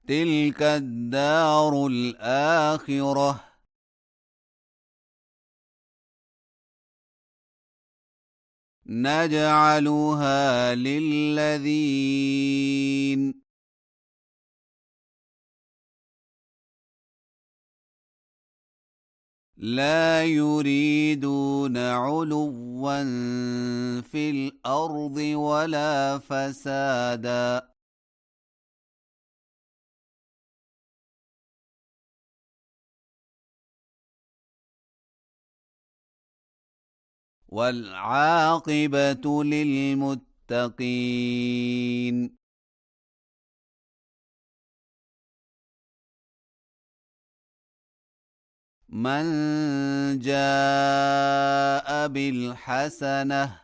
تلك الدار الآخرة نجعلها للذين لا يريدون علوا في الأرض ولا فسادا والعاقبة للمتقين. من جاء بالحسنة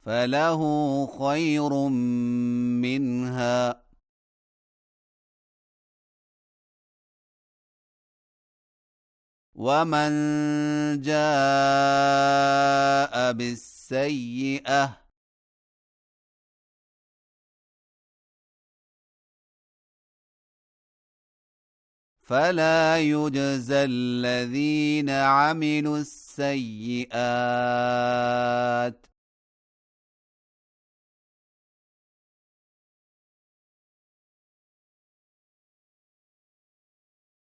فله خير منها ومن جاء بالسيئة فلا يجزى الذين عملوا السيئات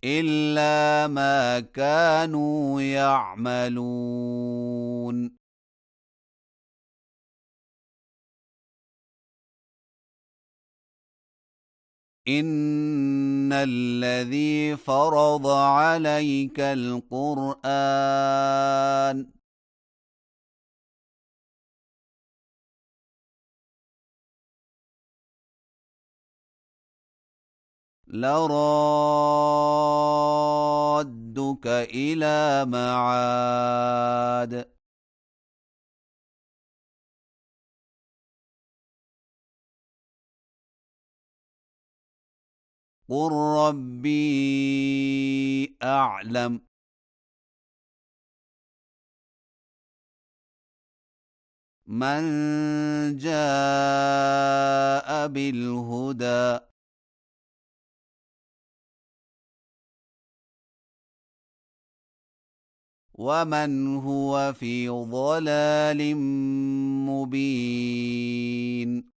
إلا ما كانوا يعملون. إن الذي فرض عليك القرآن لرادك إلى معاد قل ربي أعلم من جاء بالهدى ومن هو في ضلال مبين.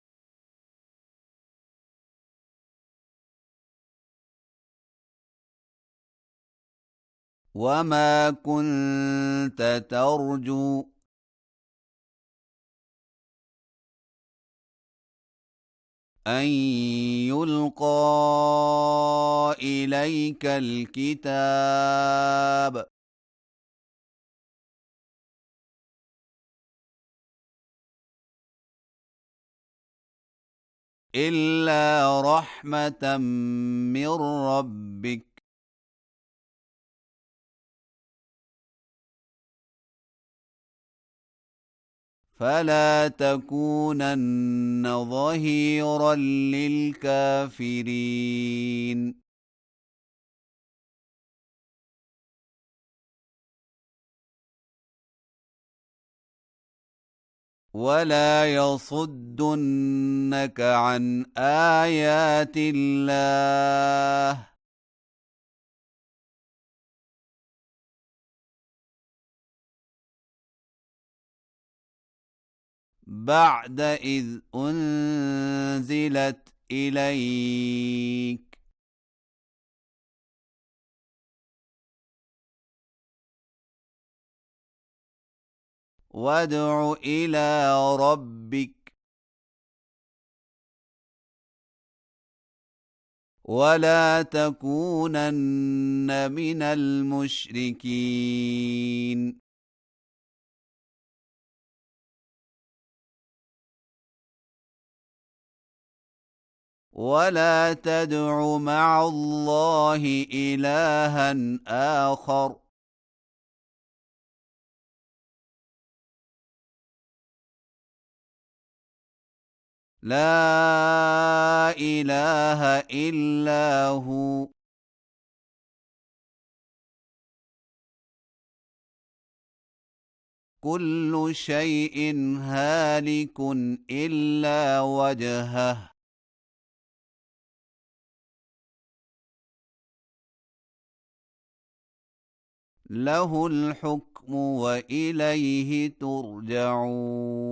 وما كنت ترجو أن يلقى إليك الكتاب إلا رحمة من ربك فلا تكونن ظهيرا للكافرين. ولا يصدنك عن آيات الله بعد إذ أنزلت إليك وادع إلى ربك ولا تكونن من المشركين. ولا تدع مع الله إلها آخر لا إله إلا هو كل شيء هالك إلا وجهه له الحكم وإليه ترجعون